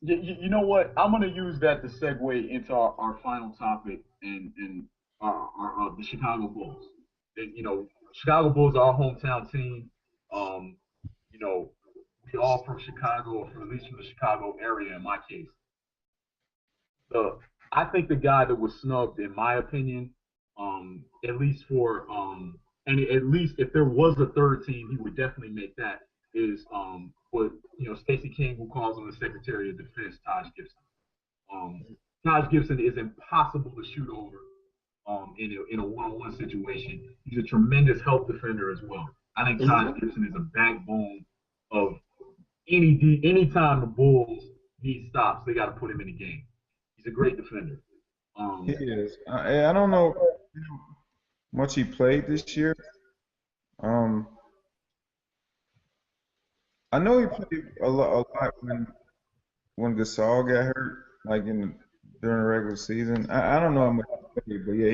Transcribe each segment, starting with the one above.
You know what? I'm going to use that to segue into our final topic and the Chicago Bulls. Chicago Bulls are our hometown team. Um, you know, we all from Chicago, or from, at least from the Chicago area. In my case, the I think the guy that was snubbed, in my opinion, at least and at least if there was a third team, he would definitely make that. Is what Stacey King, who calls him the Secretary of Defense, Taj Gibson. Um, Taj Gibson is impossible to shoot over in a one-on-one situation. He's a tremendous help defender as well. I think Taj Gibson is a backbone of anytime the Bulls need stops, they got to put him in the game. He's a great defender. He is. I don't know much he played this year. Um, I know he played a lot when Gasol got hurt, like during the regular season. I don't know how much he played, but yeah,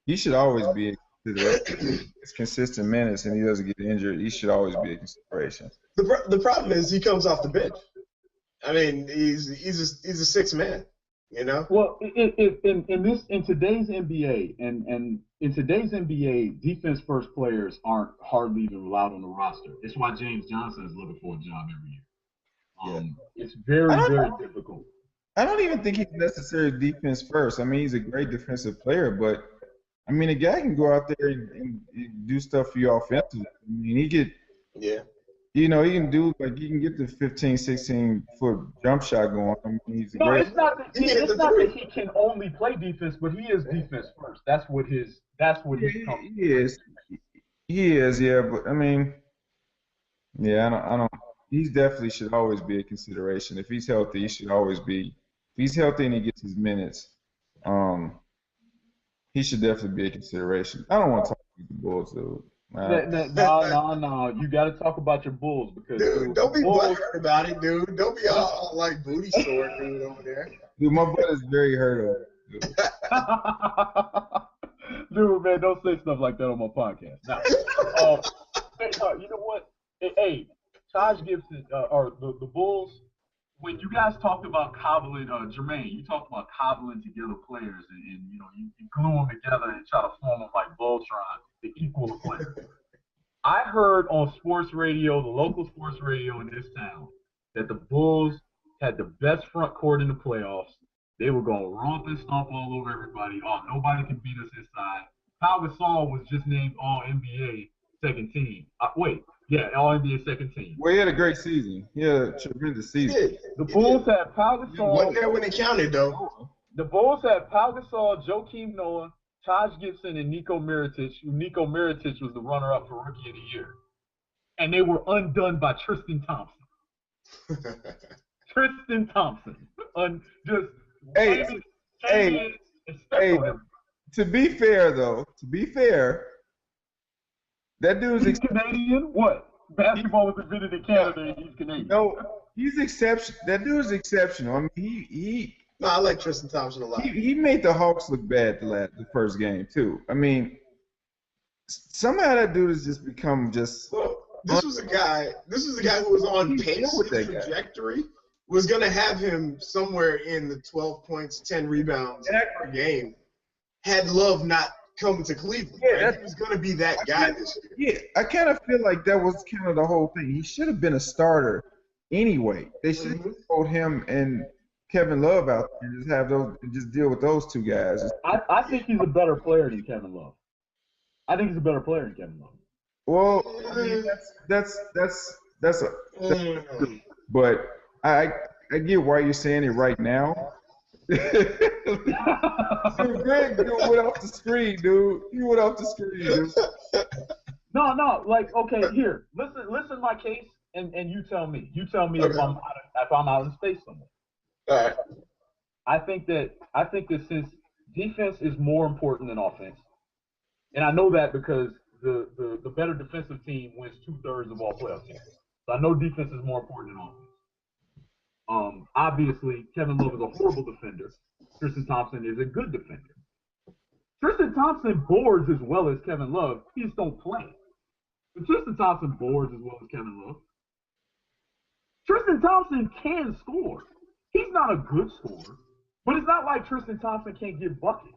he should always be a consideration. It's consistent minutes, and he doesn't get injured. He should always be a consideration. The problem is he comes off the bench. I mean, he's a sixth man. Well, in today's NBA and in today's NBA, defense first players aren't hardly even allowed on the roster. It's why James Johnson is looking for a job every year. It's very difficult. I don't even think he's necessarily defense first. I mean, he's a great defensive player, but I mean, a guy can go out there and do stuff for you offensively. I mean, he can get the 15, 16-foot jump shot going. I mean, he's great. It's not that he can only play defense, but he is defense first. That's what he is. He is, yeah. But I mean, yeah, I don't. He definitely should always be a consideration. If he's healthy, he should always be. If he's healthy and he gets his minutes, he should definitely be a consideration. I don't want to talk about the Bulls, though. No. You got to talk about your Bulls because don't be butthurt about it, dude. Don't be all like booty sore, dude, over there. Dude, my butt is very hurt over it, dude. Dude, man, don't say stuff like that on my podcast. Now, you know what? Hey, Taj Gibson or the Bulls. When you guys talked about cobbling, Jermaine, you talked about cobbling together players, and you glue them together and try to form them like Voltron to equal a player. I heard on sports radio, the local sports radio in this town, that the Bulls had the best front court in the playoffs. They were going to romp and stomp all over everybody. Oh, nobody can beat us inside. Pau Gasol was just named All-NBA second team. All-NBA second team. Well, he had a great season. He had a tremendous season. The Bulls had Pau Gasol. Wasn't there when it counted, though. The Bulls had Pau Gasol, Joakim Noah, Taj Gibson, and Nico Mirotic. Nico Mirotic was the runner-up for Rookie of the Year. And they were undone by Tristan Thompson. Tristan Thompson. To be fair, that dude's Canadian? What? Basketball was invented in Canada and he's Canadian. No, he's exceptional. That dude is exceptional. I mean, I like Tristan Thompson a lot. He made the Hawks look bad the first game too. I mean, somehow that dude has just become just. Well, this was a guy who was on pace. His trajectory was going to have him somewhere in the 12 points, 10 rebounds per game. Had Love not come to Cleveland, right? He was going to be that guy this year. Yeah, I kind of feel like that was kind of the whole thing. He should have been a starter anyway. They should have pulled him and Kevin Love out there and just deal with those two guys. I think he's a better player than Kevin Love. Well, I mean, that's but I get why you're saying it right now. Greg went off the screen, dude. You went off the screen, dude. No. Like, okay, here. Listen to my case, and you tell me. You tell me if I'm out in space somewhere. All right. I think that since defense is more important than offense, and I know that because the better defensive team wins 2/3 of all playoff games. So I know defense is more important than offense. Obviously, Kevin Love is a horrible defender. Tristan Thompson is a good defender. Tristan Thompson boards as well as Kevin Love. He just don't play. But Tristan Thompson boards as well as Kevin Love. Tristan Thompson can score. He's not a good scorer, but it's not like Tristan Thompson can't get buckets.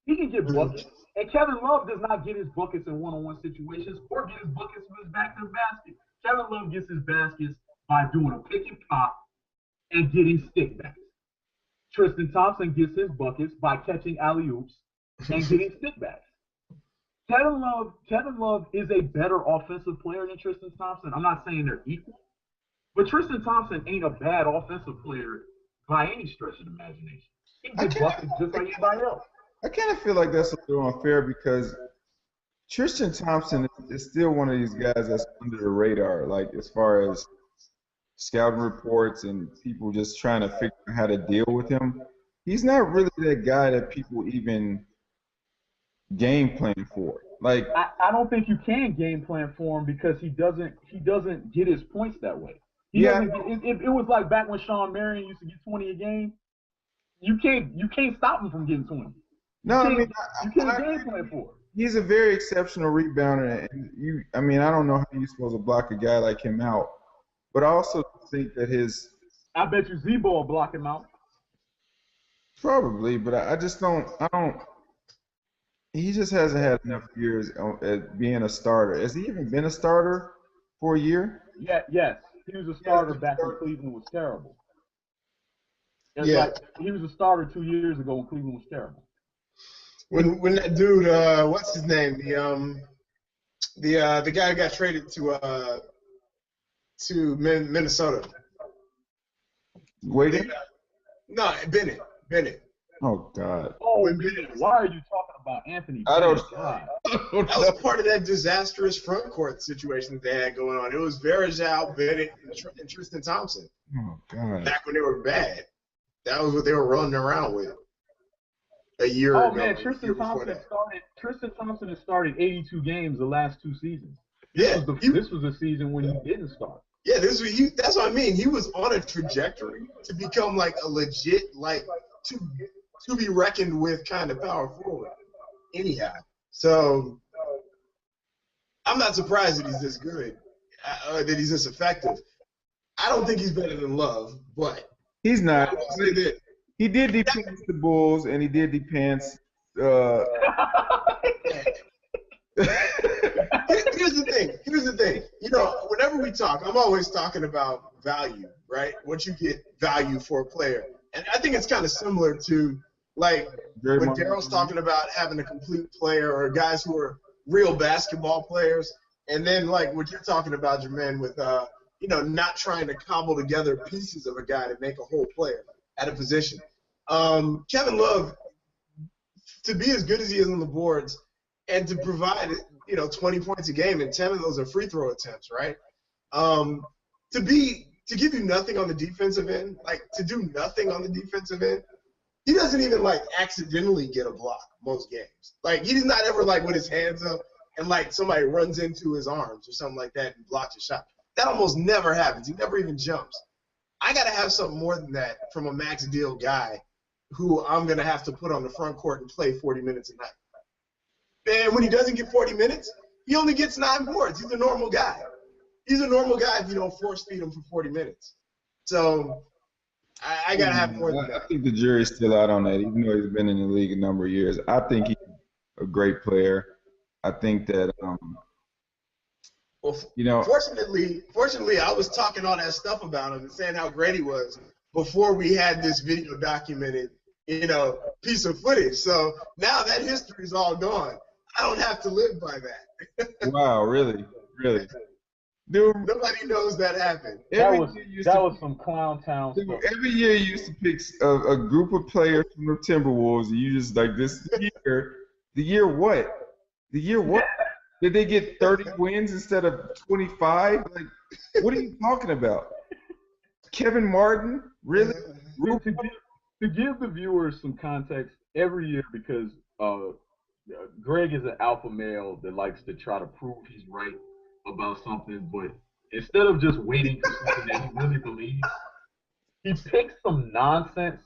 He can get buckets. And Kevin Love does not get his buckets in one-on-one situations or get his buckets from his back to the basket. Kevin Love gets his baskets by doing a pick and pop and getting stickbacks. Tristan Thompson gets his buckets by catching alley-oops and getting stickbacks. Kevin Love is a better offensive player than Tristan Thompson. I'm not saying they're equal, but Tristan Thompson ain't a bad offensive player by any stretch of the imagination. He gets buckets just like anybody else. I kind of feel like that's a little unfair because Tristan Thompson is still one of these guys that's under the radar, like as far as scouting reports and people just trying to figure out how to deal with him. He's not really that guy that people even game plan for. Like I don't think you can game plan for him because he doesn't get his points that way. It was like back when Sean Marion used to get 20 a game. You can't stop him from getting 20. No, you can't game plan for him. He's a very exceptional rebounder, and I don't know how you're supposed to block a guy like him out. But I also think that I bet you Z-Bo will block him out. Probably, but I just don't. He just hasn't had enough years at being a starter. Has he even been a starter for a year? Yes. He was a starter back when Cleveland was terrible. Like he was a starter 2 years ago when Cleveland was terrible. When that dude, what's his name? The guy who got traded to Minnesota. Wiggins? No, Bennett. Oh God. Oh, why are you talking about Anthony? I don't. That was part of that disastrous front court situation that they had going on. It was Varejao, Bennett, and Tristan Thompson. Oh God. Back when they were bad, that was what they were running around with. A year ago. Oh man, Tristan Thompson has started 82 games the last 2 seasons. Yeah, this was a season when he didn't start. Yeah, that's what I mean. He was on a trajectory to become like a legit, like to be reckoned with kind of power forward. Anyhow, so I'm not surprised that he's this good, that he's this effective. I don't think he's better than Love, but he's not. I will say that he did depends the Bulls, and he did depends. Here's the thing. You know, whenever we talk, I'm always talking about value, right? What you get value for a player. And I think it's kind of similar to, like, when Daryl's talking about having a complete player or guys who are real basketball players. And then, like, what you're talking about, Jermaine, with, not trying to cobble together pieces of a guy to make a whole player at a position. Kevin Love, to be as good as he is on the boards and to provide, 20 points a game, and 10 of those are free throw attempts, right? To give you nothing on the defensive end, like to do nothing on the defensive end, he doesn't even like accidentally get a block most games. Like he's not ever like with his hands up and like somebody runs into his arms or something like that and blocks a shot. That almost never happens. He never even jumps. I got to have something more than that from a max deal guy who I'm going to have to put on the front court and play 40 minutes a night. And when he doesn't get 40 minutes, he only gets 9 boards. He's a normal guy. He's a normal guy if you don't force feed him for 40 minutes. So I got to have more than that. I think the jury's still out on that, even though he's been in the league a number of years. I think he's a great player. I think that, fortunately, I was talking all that stuff about him and saying how great he was before we had this video documented, piece of footage. So now that history is all gone. I don't have to live by that. Wow, really? Dude, nobody knows that happened. That was some clown town stuff. Every year you used to pick a group of players from the Timberwolves, and you just like this year. The year what? Did they get 30 wins instead of 25? Like, what are you talking about? Kevin Martin, really? To give the viewers some context, every year because Greg is an alpha male that likes to try to prove he's right about something, but instead of just waiting for something that he really believes, he picks some nonsense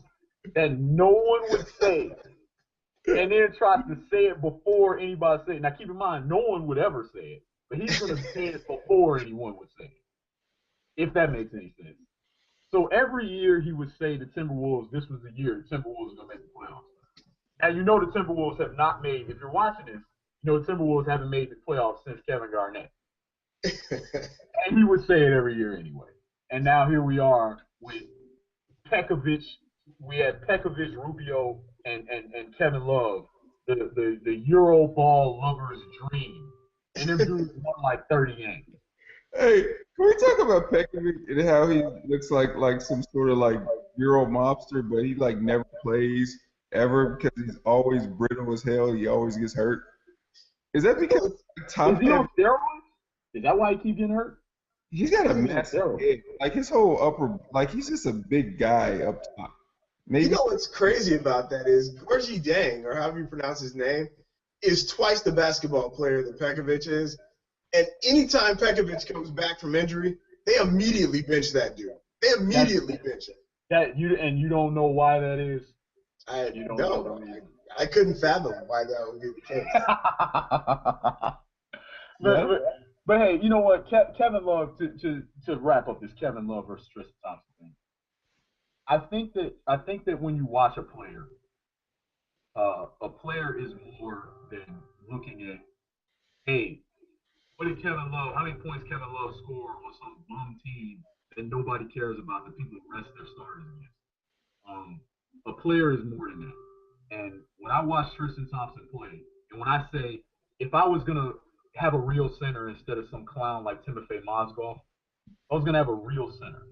that no one would say and then tries to say it before anybody says it. Now keep in mind, no one would ever say it, but he's going to say it before anyone would say it, if that makes any sense. So every year he would say the Timberwolves, this was the year the Timberwolves are going to make the playoffs. And you know the Timberwolves have not made, if you're watching this, you know the Timberwolves haven't made the playoffs since Kevin Garnett. And he would say it every year anyway. And now here we are with Pekovic. We had Pekovic, Rubio, and Kevin Love, the Euro ball lover's dream. And them dudes won like 30 games. Hey, can we talk about Pekovic and how he looks like some sort of like Euro mobster, but he like never plays ever because he's always brittle as hell. He always gets hurt. Is that because is he on steroids? Is that why he keeps getting hurt? He's got a massive head. Like his whole upper, like he's just a big guy up top. Maybe. You know what's crazy about that is Gorgie Dang, or however you pronounce his name, is twice the basketball player that Pekovic is. And anytime Pekovic comes back from injury, they immediately bench that dude. They immediately bench him. You don't know why that is? I couldn't fathom why that would be the case. But hey, you know what? Kevin Love, to wrap up this Kevin Love versus Tristan Thompson thing, I think that when you watch a player is more than looking at, hey, what did Kevin Love, how many points Kevin Love score on some bum team that nobody cares about, the people who rest their starters against. A player is more than that. And when I watch Tristan Thompson play, and when I say, if I was going to have a real center instead of some clown like Timofey Mozgov, I was going to have a real center.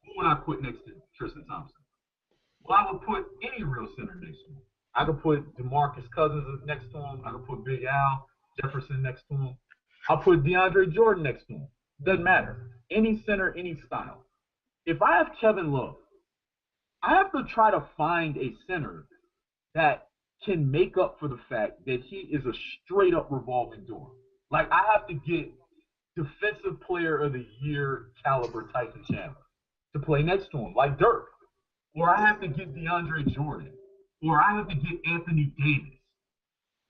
Who would I put next to Tristan Thompson? Well, I would put any real center next to him. I could put DeMarcus Cousins next to him. I could put Big Al Jefferson next to him. I'll put DeAndre Jordan next to him. Doesn't matter. Any center, any style. If I have Kevin Love, I have to try to find a center that can make up for the fact that he is a straight-up revolving door. Like, I have to get Defensive Player of the Year caliber Tyson Chandler to play next to him, like Dirk. Or I have to get DeAndre Jordan. Or I have to get Anthony Davis.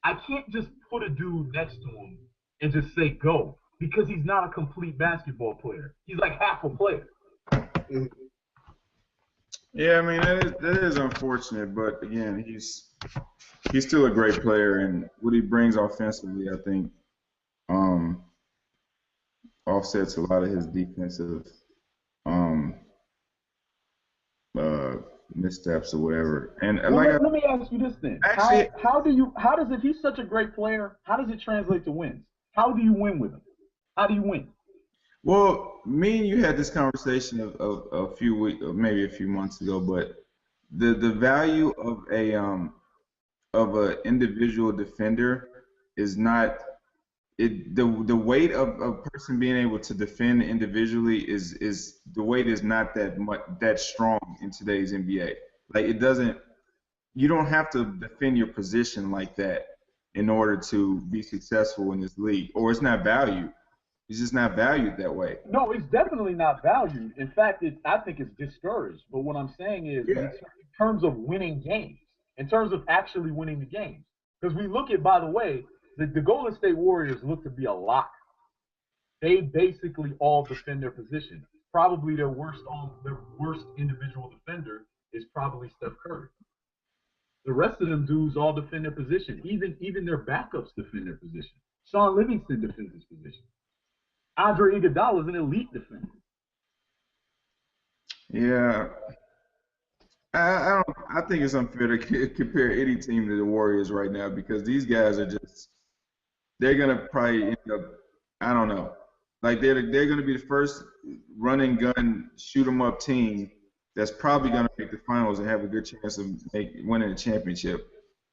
I can't just put a dude next to him and just say go, because he's not a complete basketball player. He's like half a player. Yeah, I mean that is unfortunate, but again, he's still a great player, and what he brings offensively, I think, offsets a lot of his defensive missteps or whatever. And let me ask you this then: actually, if he's such a great player, how does it translate to wins? How do you win with him? How do you win? Well, me and you had this conversation a few weeks, maybe a few months ago, but the value of an individual defender is not the weight of a person being able to defend individually is the weight is not that strong in today's NBA. Like you don't have to defend your position like that in order to be successful in this league, or it's not valued. It's just not valued that way. No, it's definitely not valued. In fact, I think it's discouraged. But what I'm saying is, in terms of winning games, in terms of actually winning the games, because we look at, by the way, the Golden State Warriors look to be a lock. They basically all defend their position. Probably their worst individual defender is probably Steph Curry. The rest of them dudes all defend their position. Even their backups defend their position. Sean Livingston defends his position. Andre Iguodala is an elite defender. Yeah, I think it's unfair to compare any team to the Warriors right now, because these guys are they're gonna probably end up, I don't know, like they're gonna be the first run and gun shoot 'em up team that's probably gonna make the finals and have a good chance of winning the championship.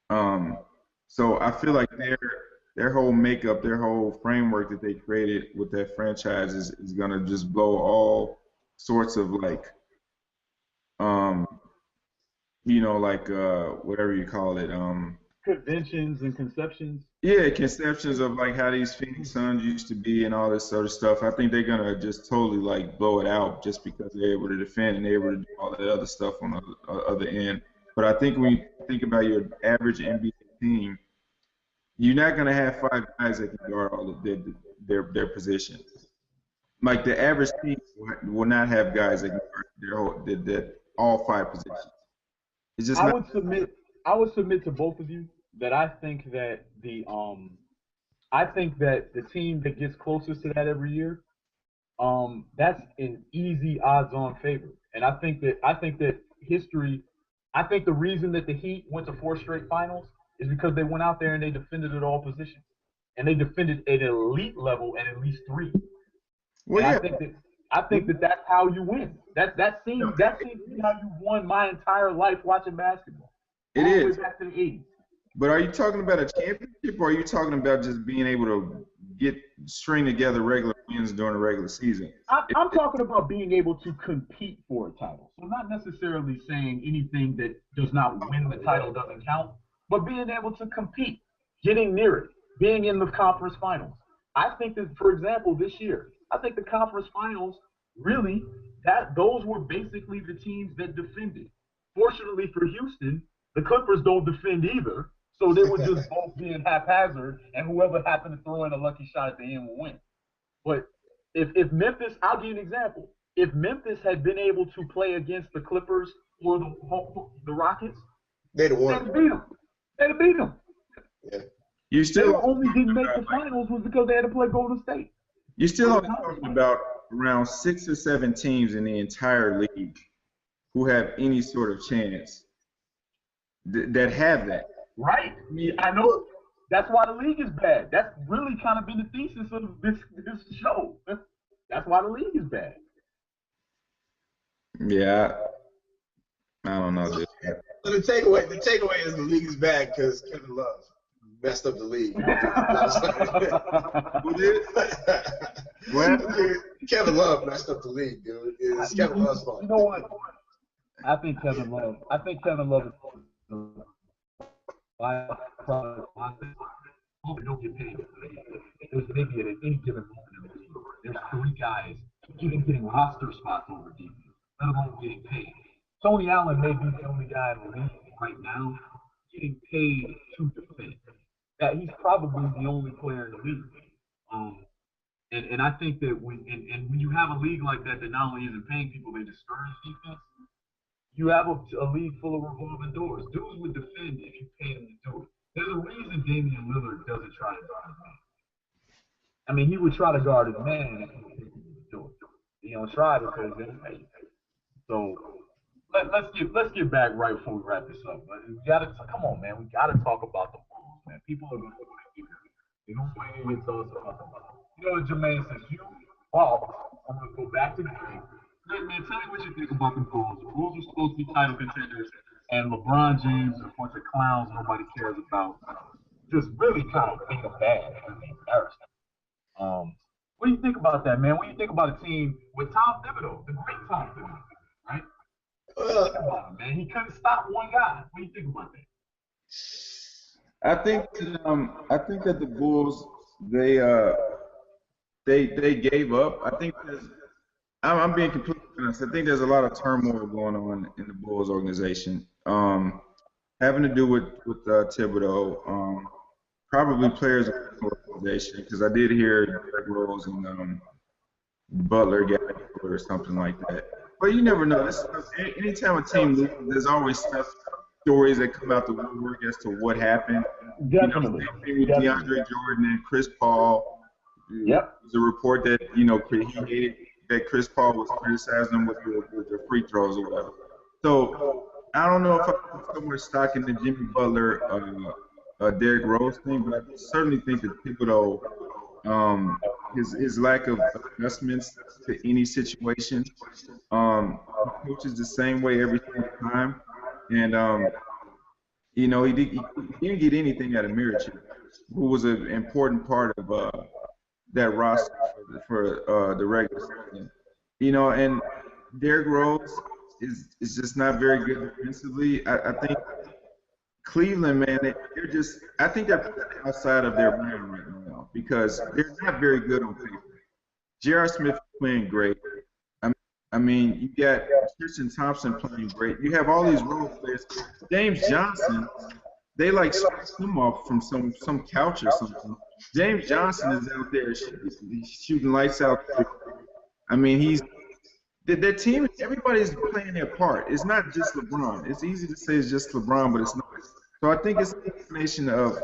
So I feel like their whole makeup, their whole framework that they created with that franchise is gonna just blow all sorts of whatever you call it, conventions and conceptions. Yeah, conceptions of like how these Phoenix Suns used to be and all this sort of stuff. I think they're gonna just totally blow it out just because they're able to defend and they're able to do all that other stuff on the other end. But I think when you think about your average NBA team, you're not gonna have 5 guys that can guard all of their positions. Like the average team will not have guys that can guard that all five positions. It's just I not. would submit I would submit to both of you that I think that the team that gets closest to that every year, that's an easy odds-on favorite. And I think that history, I think the reason that the Heat went to four straight finals is because they went out there and they defended at all positions, and they defended at an elite level at least three. Well, And I yeah, think that that's how you win. That seems to be how you won my entire life watching basketball, it all the way is. back to the '80s. But are you talking about a championship, or are you talking about just being able to string together regular wins during the regular season? I'm talking about being able to compete for a title. So not necessarily saying anything that does not win the title doesn't count, but being able to compete, getting near it, being in the conference finals. I think that, for example, this year, I think the conference finals really that those were basically the teams that defended. Fortunately for Houston, the Clippers don't defend either, so they were just both being haphazard, and whoever happened to throw in a lucky shot at the end will win. But if Memphis, I'll give you an example. If Memphis had been able to play against the Clippers or the Rockets, They'd have they'd won. have beat them. They'd have beat them. Yeah. You They still only didn't make the finals was because they had to play Golden State. you're still only talking about around 6 or 7 teams in the entire league who have any sort of chance that have that. Right? I know. That's why the league is bad. That's really kind of been the thesis of this show. That's why the league is bad. Yeah, I don't know, dude. So the takeaway is the league is bad because Kevin Love messed up the league. Who did? What? Kevin Love messed up the league, dude. It's Kevin Love's fault. You know what? I think Kevin Love is don't get paid. There's maybe at any given moment in the league, there's three guys even getting roster spots over defense, let alone getting paid. Tony Allen may be the only guy in the league right now getting paid to defend. That he's probably the only player in the league. And I think that when you have a league like that that not only isn't paying people, they discourage defense. You have a league full of revolving doors. Dudes would defend if you paid them to do it. There's a reason Damian Lillard doesn't try to guard his man. I mean, he would try to guard his man if he could do it. He don't try because they pay. So let's get back right before we wrap this up. We gotta come on, man. We gotta talk about the Bulls, man. People are gonna wait to hear thoughts about the Bulls. You know what Jermaine says? I'm gonna go back to the game. Hey, man, tell me what you think about the Bulls. The Bulls are supposed to be title contenders, and LeBron James is a bunch of clowns nobody cares about. Just really kind of being a bad and embarrassing. What do you think about that, man? What do you think about a team with Tom Thibodeau, the great Tom Thibodeau, right? Think about him, man. He couldn't stop one guy. What do you think about that? I think that the Bulls they gave up. I think I'm being completely honest. I think there's a lot of turmoil going on in the Bulls organization, having to do with Thibodeau, probably players in the organization. Because I did hear Derrick Rose and Butler get or something like that. But you never know. Anytime a team loses, there's always stories that come out the woodwork as to what happened. Definitely. With DeAndre Jordan and Chris Paul. Yep. There's a report that he hated that Chris Paul was criticizing him with the free throws or whatever. So I don't know if I put so much stock in the Jimmy Butler, Derrick Rose thing, but I certainly think that Thibodeau, his lack of adjustments to any situation, coaches the same way every single time, and he didn't get anything out of Miric, who was an important part of that roster for the regular season. And Derrick Rose is just not very good defensively. I think Cleveland, man, I think they're outside of their realm right now because they're not very good on paper. J.R. Smith is playing great. I mean, you got Tristan Thompson playing great. You have all these role players. James Johnson, they like switched him off from some couch or something. James Johnson is out there shooting lights out I mean, their team. Everybody's playing their part. It's not just LeBron. It's easy to say it's just LeBron, but it's not. So I think it's a combination of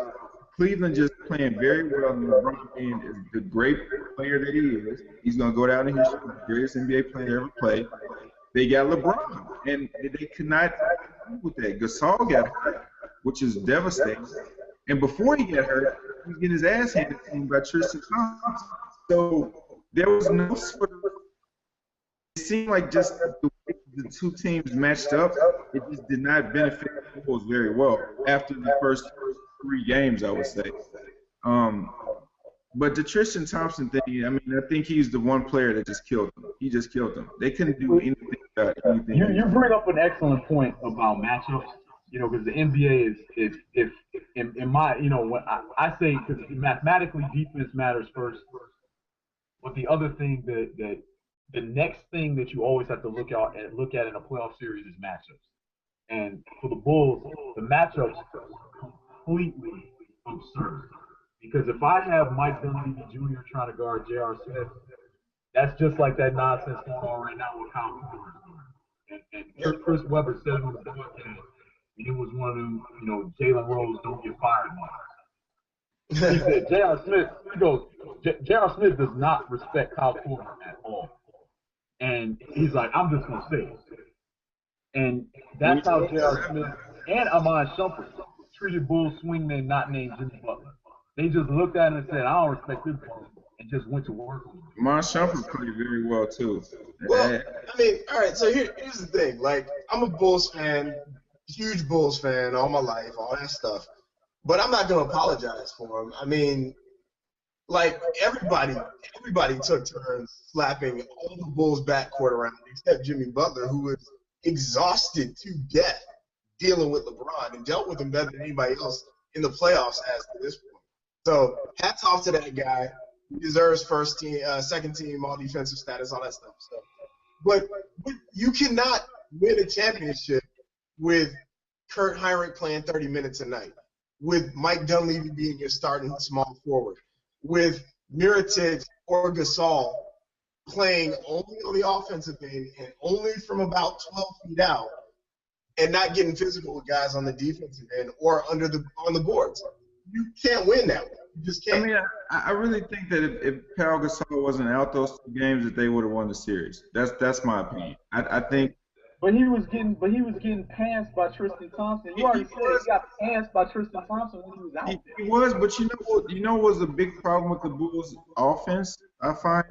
Cleveland just playing very well, and LeBron being the great player that he is. He's going to go down in history as the greatest NBA player ever played. They got LeBron, and they could not deal with that. Gasol got hurt, which is devastating. And before he got hurt, he was getting his ass handed to him by Tristan Thompson. So there was no sort of – it seemed like just the way the two teams matched up, it just did not benefit the Bulls very well after the first 3 games, I would say. But the Tristan Thompson thing, I mean, I think he's the one player that just killed them. He just killed them. They couldn't do anything about anything. You bring up an excellent point about matchups, because the NBA is if in my, when I say, because mathematically defense matters first, but the other thing that the next thing that you always have to look at in a playoff series is matchups. And for the Bulls, the matchups are completely absurd. Because if I have Mike Dunleavy Jr. trying to guard J.R. Smith, that's just like that nonsense going on right now with Kyle Korver. And Chris Webber said on the broadcast, and it was one of them, Jalen Rose don't get fired much. He said, J.R. Smith, he goes, J.R. Smith does not respect Kyle Korver at all. And he's like, I'm just going to say it. And that's how J.R. Smith and Amon Shumpert treated Bulls swingmen not named Jimmy Butler. They just looked at him and said, I don't respect this ball, and just went to work. Amon Shumpert played very well, too. Well, I mean, all right, so here's the thing. Like, I'm a Bulls fan, huge Bulls fan all my life, all that stuff. But I'm not going to apologize for him. I mean, like, everybody took turns slapping all the Bulls backcourt around except Jimmy Butler, who was exhausted to death dealing with LeBron and dealt with him better than anybody else in the playoffs as to this point. So hats off to that guy. He deserves first team, second team, all defensive status, all that stuff. So, but you cannot win a championship with Kurt Heinrich playing 30 minutes a night, with Mike Dunleavy being your starting small forward, with Mirotic or Gasol playing only on the offensive end and only from about 12 feet out, and not getting physical with guys on the defensive end or on the boards. You can't win that way. You just can't. I mean, I really think that if Pau Gasol wasn't out those 2 games, that they would have won the series. That's my opinion. I think. But he was getting pantsed by Tristan Thompson. You already said he got pantsed by Tristan Thompson when he was out there. He was, but you know what was a big problem with the Bulls' offense, I find,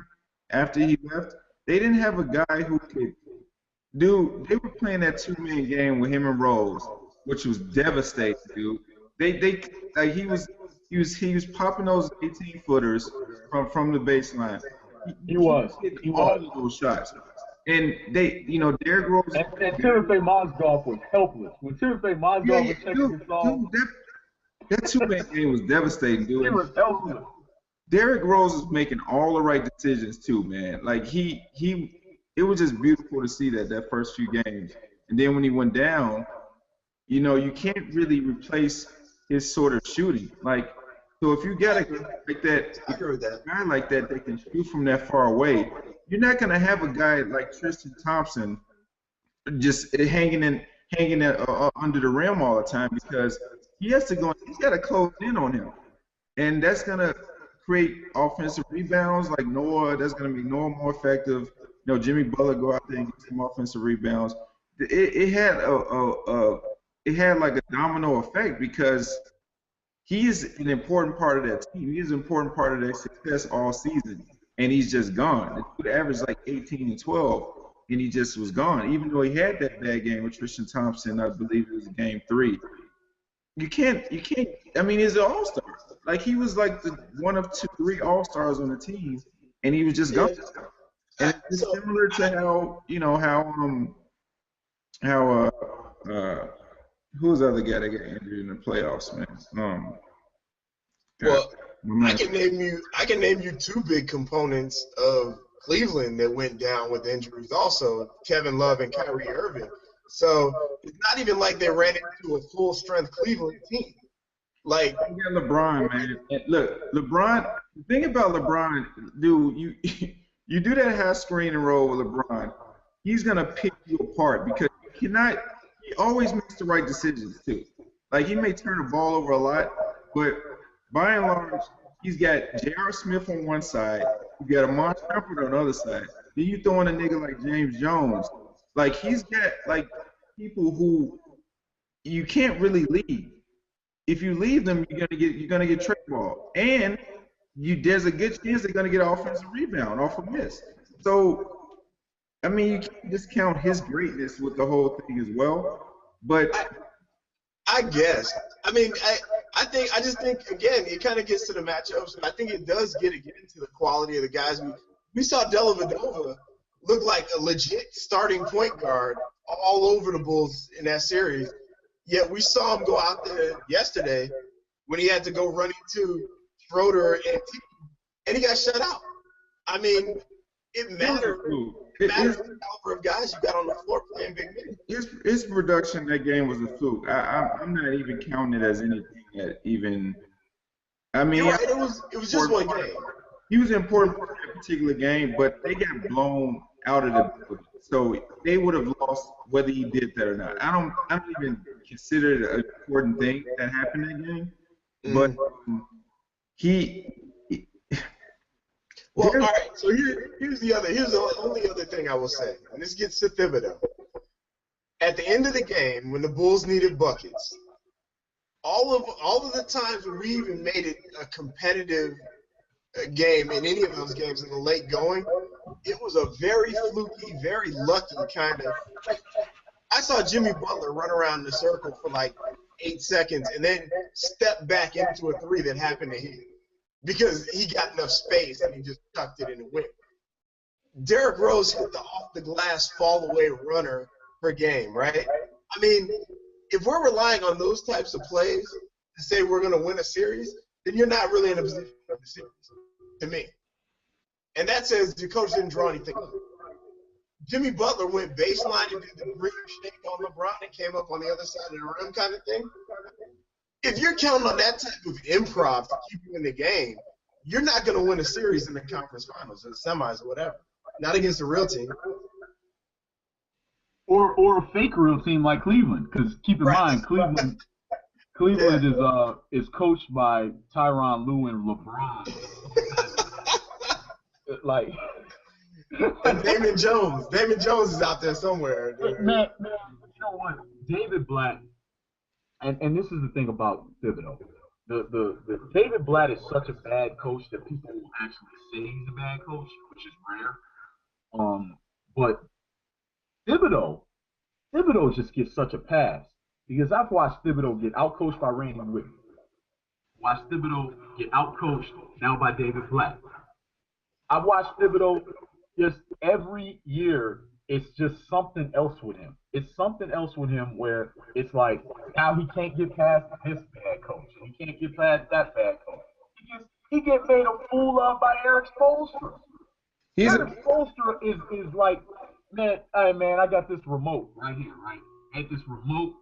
after he left? They didn't have a guy who could do. They were playing that 2-man game with him and Rose, which was devastating, dude. He was popping those 18-footers from the baseline. He was all of those shots. And Derrick Rose and Timofey Mozgov was helpless. When Timofey Mozgov was checking his ball, that 2-man game was devastating, dude. He was helpless. Derrick Rose is making all the right decisions too, man. Like it was just beautiful to see that first few games. And then when he went down, you can't really replace his sort of shooting. Like, so if you got a guy like that, that can shoot from that far away, you're not gonna have a guy like Tristan Thompson just hanging under the rim all the time, because he's got to close in on him, and that's gonna create offensive rebounds like Noah. That's gonna make Noah more effective. Jimmy Butler go out there and get some offensive rebounds. It had like a domino effect, because he is an important part of that team. He is an important part of their success all season, and he's just gone. The dude averaged like 18 and 12, and he just was gone. Even though he had that bad game with Tristan Thompson, I believe it was game 3. You can't. I mean, he's an all-star. Like, he was like the one of 3 all-stars on the team, and he was just gone. And it's similar to who's the other guy that got injured in the playoffs, man? Well, I can name you 2 big components of Cleveland that went down with injuries also, Kevin Love and Kyrie Irving. So it's not even like they ran into a full-strength Cleveland team. Like, you got LeBron, man. And look, LeBron. The thing about LeBron, dude, You do that high screen and roll with LeBron, he's gonna pick you apart because he cannot. He always makes the right decisions too. Like he may turn the ball over a lot, but by and large, he's got J.R. Smith on one side, you got Amon Shumpert on the other side. Then you throw in a nigga like James Jones. Like he's got like people who you can't really leave. If you leave them, you're gonna get trade ball, and there's a good chance they're gonna get an offensive rebound off of miss. So I mean, you can't discount his greatness with the whole thing as well. But I guess. I mean, I just think again, it kind of gets to the matchups, and I think it does get again to the quality of the guys. We saw Dellavedova look like a legit starting point guard all over the Bulls in that series. Yet we saw him go out there yesterday when he had to go run into Schroeder and T, and he got shut out. I mean, it matters. It matters the caliber of guys you got on the floor playing big minutes. His production that game was a fluke. I'm not even counting it as anything that even. I mean, you're right. It was just one game. He was important for that particular game, but they got blown out of the building. So they would have lost whether he did that or not. I don't even consider it an important thing that happened in that game. But well, all right. So here's the only other thing I will say, and this gets to Thibodeau. At the end of the game, when the Bulls needed buckets, all of the times when we even made it a competitive game in any of those games in the late going, it was a very fluky, very lucky kind of. I saw Jimmy Butler run around in the circle for like 8 seconds and then step back into a three that happened to him because he got enough space and he just tucked it in the wing. Derrick Rose hit the off-the-glass fall-away runner per game, right? I mean, if we're relying on those types of plays to say we're going to win a series, then you're not really in a position to win the series, to me. And that says the coach didn't draw anything up. Jimmy Butler went baseline and did the green shake on LeBron and came up on the other side of the rim kind of thing. If you're counting on that type of improv to keep you in the game, you're not going to win a series in the conference finals or the semis or whatever. Not against a real team. Or a fake real team like Cleveland, because keep in mind, Cleveland is coached by Tyronn Lue and LeBron. Like and Damon Jones. Damon Jones is out there somewhere. Man, you know what? David Blatt, and this is the thing about Thibodeau. The David Blatt is such a bad coach that people will actually say he's a bad coach, which is rare. But Thibodeau just gets such a pass because I've watched Thibodeau get outcoached by Randy Whitman. Watched Thibodeau get outcoached now by David Blatt. I've watched Thibodeau just every year. It's just something else with him. It's something else with him where it's like now he can't get past this bad coach. He can't get past that bad coach. He gets made a fool of by Eric Spoelstra. Eric Spoelstra is like, man, hey man, I got this remote right here, right? I got this remote,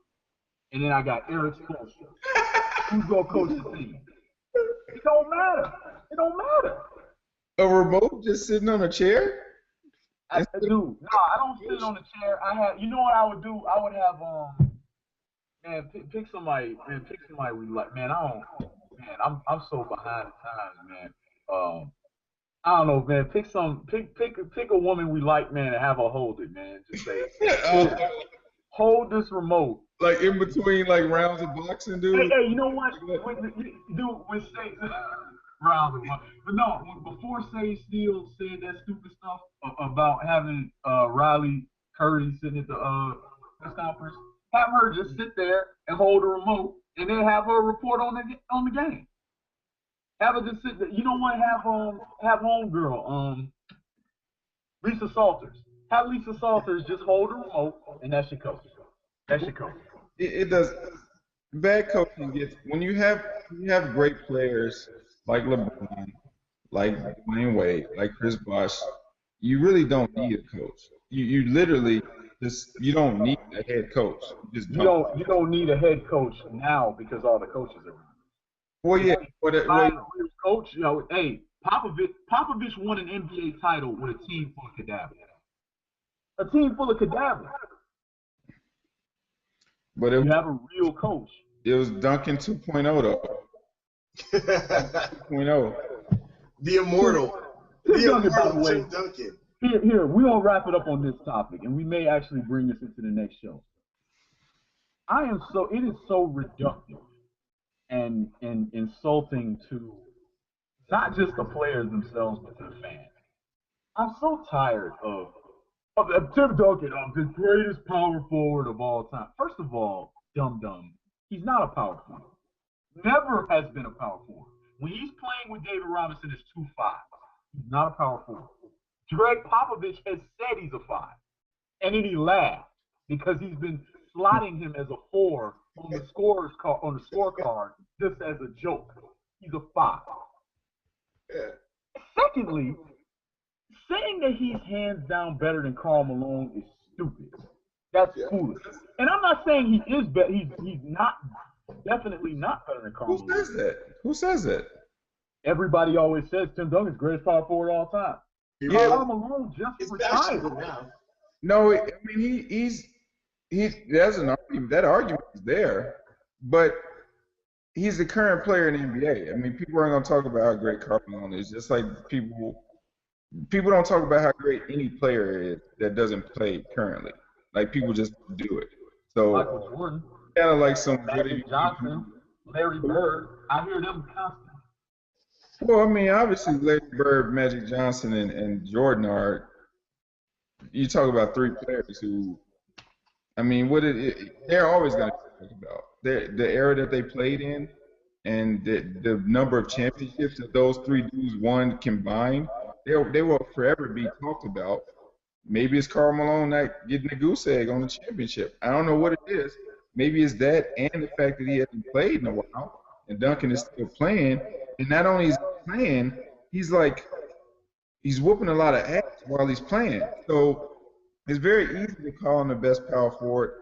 and then I got Eric Spoelstra. Who's gonna coach the team? It don't matter. It don't matter. A remote just sitting on a chair? I don't sit on the chair. You know what I would do? I would have pick somebody we like. Man, I'm so behind the times, man. I don't know, man. Pick a woman we like, man, and have her hold it, man. Just say, hold this remote. Like in between like rounds of boxing, dude. Hey, you know what? When say rounds of boxing. But no, before Sage Steele said that stupid stuff about having Riley Curry sitting at the press conference, have her just sit there and hold the remote, and then have her report on the game. Have her just sit there. You know what? Have homegirl, Lisa Salters. Have Lisa Salters just hold the remote, and that's your coach. That's your coach. It does. Bad coaching gets when you have great players like LeBron, like Dwayne Wade, like Chris Bosh. You really don't need a coach. You literally you don't need a head coach. You don't need a head coach now because all the coaches are. Well, yeah, coach, hey, Popovich won an NBA title with a team full of cadavers. A team full of cadavers. But you have a real coach. It was Duncan 2.0 though. 2.0. The immortal. Tim Duncan, by the way. Tim Duncan. Here, we're gonna wrap it up on this topic, and we may actually bring this into the next show. It is so reductive and insulting to not just the players themselves, but to the fans. I'm so tired of Tim Duncan, the greatest power forward of all time. First of all, dum-dum, he's not a power forward. Never has been a power forward. When he's playing with David Robinson, it's 2-5. He's not a power forward. Greg Popovich has said he's a 5. And then he laughed because he's been slotting him as a 4 on the scorecard just as a joke. He's a 5. Yeah. Secondly, saying that he's hands down better than Karl Malone is stupid. That's foolish. And I'm not saying he is better. He's not, definitely not better than Karl Malone. Who says that? Everybody always says Tim Duncan's greatest power forward of all time. Karl Malone just retired now. No, I mean he's there's an argument. That argument is there, but he's the current player in the NBA. I mean, people aren't going to talk about how great Karl Malone is. Just like people don't talk about how great any player is that doesn't play currently. Like people just do it. So Michael Jordan, kind of like some Magic Johnson, Larry Bird. I hear them constantly. Well, I mean, obviously Larry Bird, Magic Johnson, and Jordan are. You talk about 3 players who, I mean, they're always going to talk about the era that they played in, and the number of championships that those 3 dudes won combined. They will forever be talked about. Maybe it's Karl Malone not getting the goose egg on the championship. I don't know what it is. Maybe it's that and the fact that he hasn't played in a while, and Duncan is still playing. And not only is he playing, he's whooping a lot of ass while he's playing. So it's very easy to call him the best power forward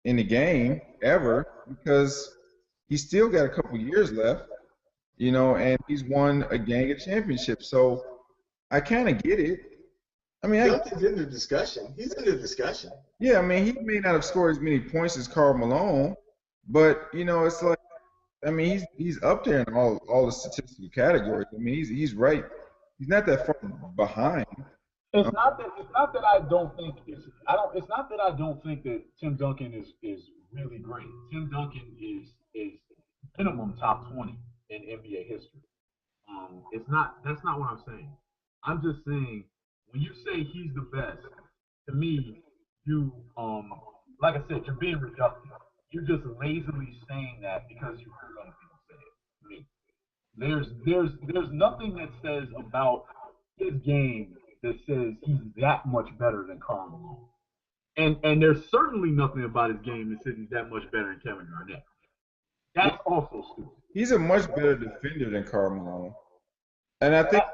in the game ever because he's still got a couple years left, and he's won a gang of championships. So I kind of get it. I mean, Duncan's in the discussion. He's in the discussion. Yeah, I mean, he may not have scored as many points as Karl Malone, but it's like, I mean, he's up there in all the statistical categories. I mean, he's right. He's not that far behind. It's not that I don't think that Tim Duncan is really great. Tim Duncan is minimum top 20 in NBA history. That's not what I'm saying. I'm just saying when you say he's the best, to me, you like I said, you're being reductive. You're just lazily saying that because you heard other people say it. To me, there's nothing that says about his game that says he's that much better than Karl Malone. And there's certainly nothing about his game that says he's that much better than Kevin Garnett. That's also stupid. He's a much better defender than Karl Malone. And I think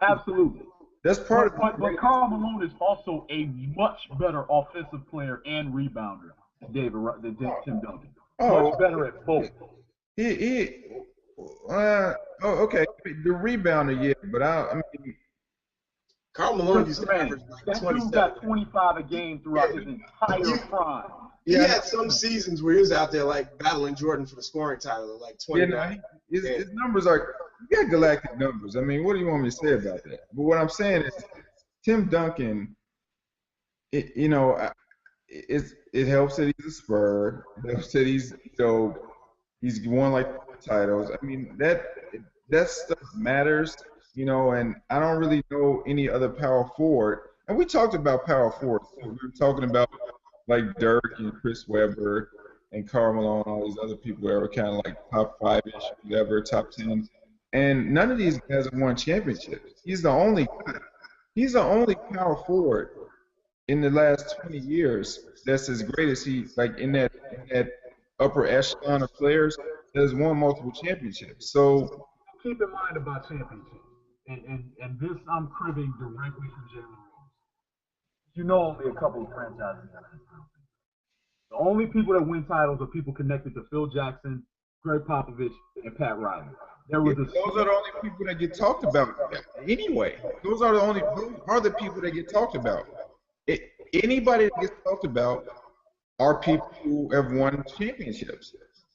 absolutely. That's part of it. But Karl Malone is also a much better offensive player and rebounder than Tim Duncan. Much better at both. Okay. The rebounder, yeah, but I mean, Karl Malone used to average like 27. That dude got 25 a game throughout his entire prime. He had some seasons where he was out there like battling Jordan for the scoring title at like 29. His numbers are got galactic numbers. I mean, what do you want me to say about that? But what I'm saying is, Tim Duncan, it helps that he's a Spur. It helps that he's won like titles. I mean, that stuff matters, and I don't really know any other power forward. And we talked about power forwards too. We were talking about like Dirk and Chris Webber and Karl Malone, all these other people that were kind of like top 5-ish, whatever, top 10. And none of these guys have won championships. He's the only guy. He's the only power forward in the last 20 years that's as great as he, like in that upper echelon of players that has won multiple championships. So keep in mind about championships, and this I'm cribbing directly from Jalen Rose. Only a couple of franchises that have done. The only people that win titles are people connected to Phil Jackson, Greg Popovich, and Pat Riley. There was those are the only people that get talked about anyway. Those are the people that get talked about. Anybody that gets talked about are people who have won championships.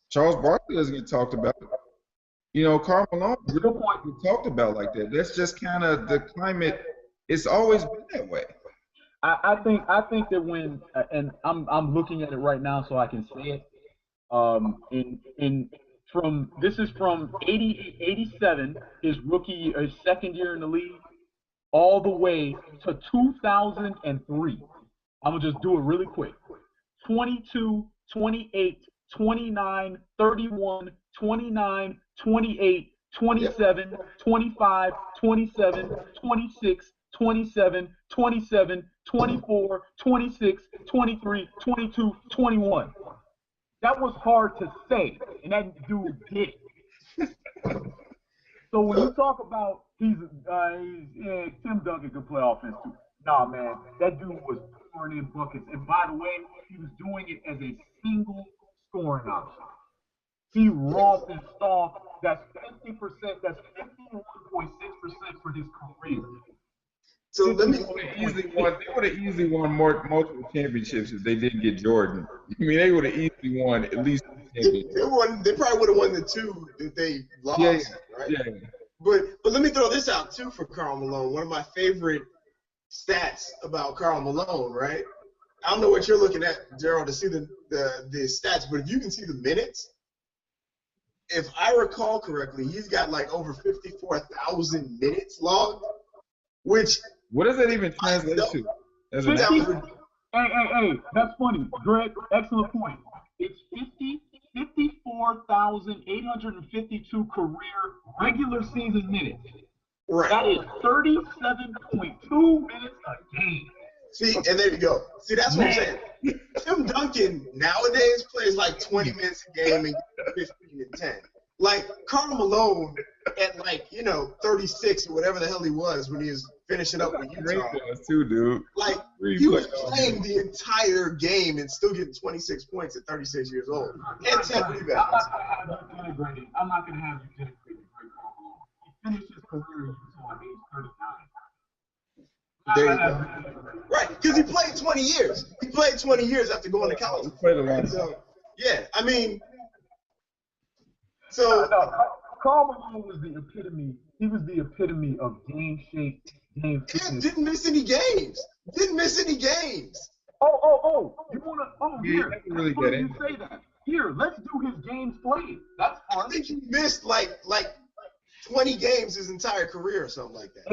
Charles Barkley doesn't get talked about. Karl Malone doesn't get talked about like that. That's just kind of the climate. It's always been that way. I think that when and I'm looking at it right now so I can say it. This is from 87, his second year in the league, all the way to 2003. I'm gonna just do it really quick. 22, 28, 29, 31, 29, 28, 27, 25, 27, 26, 27, 27, 24, 26, 23, 22, 21. That was hard to say, and that dude did it. So when you talk about Tim Duncan could play offense too. Nah, man, that dude was pouring in buckets. And by the way, he was doing it as a single scoring option. He romped and stomped. That's 50%. That's 51.6% for his career. So let me. They would have easily won multiple championships if they didn't get Jordan. I mean, they would have easily won at least two championships. They probably would have won the two that they lost, right? Yeah. But let me throw this out too for Karl Malone. One of my favorite stats about Karl Malone, right? I don't know what you're looking at, Gerald, to see the stats, but if you can see the minutes, if I recall correctly, he's got like over 54,000 minutes logged, which. What does that even translate to? Hey, that's funny. Greg, excellent point. It's 54,852 career regular season minutes. Right. That is 37.2 minutes a game. See, and there you go. See, that's what I'm saying. Tim Duncan nowadays plays like 20 minutes a game and 15 and 10. Like Karl Malone at 36 or whatever the hell he was when he was finishing up with Utah. Too, dude. Like he was playing the entire game and still getting 26 points at 36 years old and 10 rebounds. I'm not going to have you denigrate Karl Malone. He finished his career in Utah at age 39. There you go. Right, because he played 20 years. He played 20 years after going to college. He played a lot. So, yeah, I mean, Karl Malone was the epitome. He was the epitome of game shape, game fitness. Didn't miss any games. Oh! You wanna? Oh, here. Really Why do you say that? Here, let's do his games played. That's fun. I think he missed like 20 games his entire career or something like that.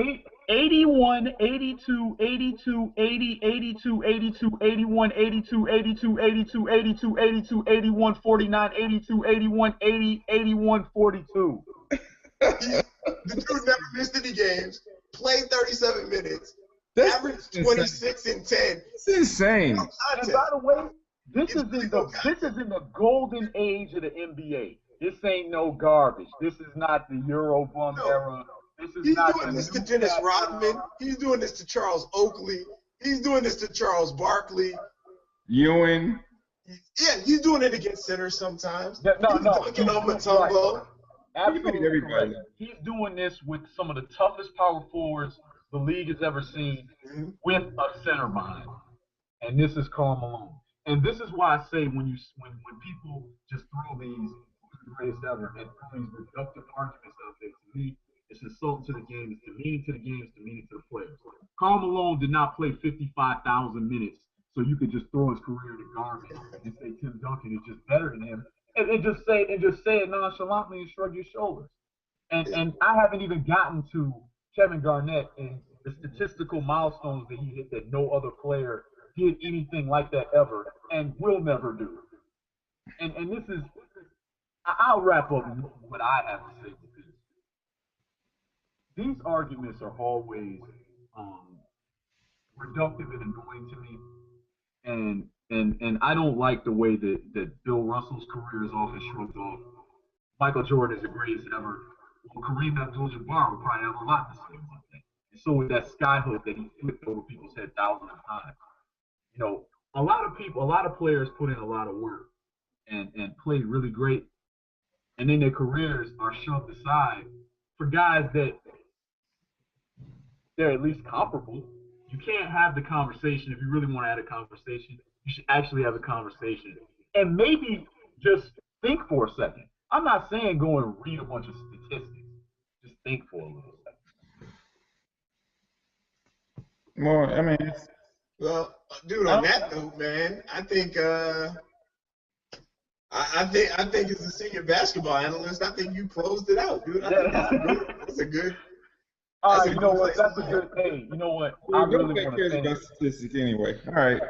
81, 82, 82, 80, 82, 82, 81, 82, 82, 82, 82, 82, 81, 49, 82, 81, 80, 81, 42. The dude never missed any games, played 37 minutes, averaged 26 and 10. It's insane. And by the way, this is in the golden age of the NBA. This ain't no garbage. This is not the Eurobum era. He's doing this to Dennis Rodman. He's doing this to Charles Oakley. He's doing this to Charles Barkley. Ewing. Yeah, he's doing it against centers sometimes. No. Dunking on Mutombo. Absolutely. Everybody. He's doing this with some of the toughest power forwards the league has ever seen with a center behind him. And this is Karl Malone. And this is why I say when people just throw these greatest ever and throw these reductive arguments out there, to me, it's insulting to the game, it's demeaning to the game, it's demeaning to the players. Karl Malone did not play 55,000 minutes, so you could just throw his career in the garbage and say Tim Duncan is just better than him, and just say it nonchalantly and shrug your shoulders. And I haven't even gotten to Kevin Garnett and the statistical milestones that he hit that no other player did anything like that ever and will never do. And this is, I'll wrap up what I have to say with this. These arguments are always reductive and annoying to me, and I don't like the way that Bill Russell's career is often shrugged off. Michael Jordan is the greatest ever. Well, Kareem Abdul-Jabbar would probably have a lot to say about that. And so with that skyhook that he flipped over people's head thousands of times, a lot of players put in a lot of work and played really great. and then their careers are shoved aside for guys that they're at least comparable. You can't have the conversation. If you really want to have a conversation, you should actually have a conversation and maybe just think for a second. I'm not saying go and read a bunch of statistics. Just think for a little second. Well, I mean, Well, dude, on that note, man, I think as a senior basketball analyst, I think you closed it out, dude. I think that's a good. All right, you know what? That's a good thing. You know what? I really want to thank. About statistics anyway. All right.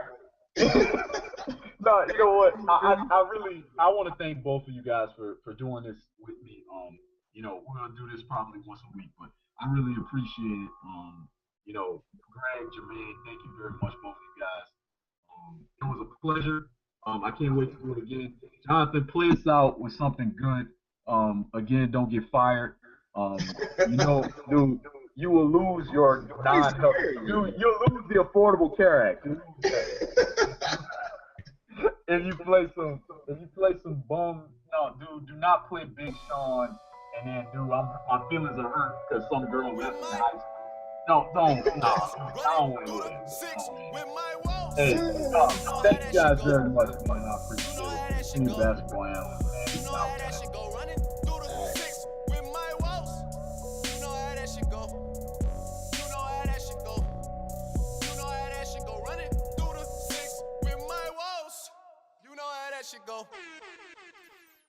No, you know what? I want to thank both of you guys for doing this with me. You know, we're gonna do this probably once a week, but I really appreciate it. You know, Greg, Jermaine, thank you very much, both of you guys. It was a pleasure. I can't wait to do it again. Jonathan, play us out with something good. Again, don't get fired. You know, dude, you will lose your non-health. You'll lose the Affordable Care Act. If you play some bum, no, dude, do not play Big Sean. And then, dude, my feelings are hurt because some girl left me in high school. No, don't. No, I don't want to do that. Hey, thank you guys very much, man. I appreciate it. Senior basketball analyst.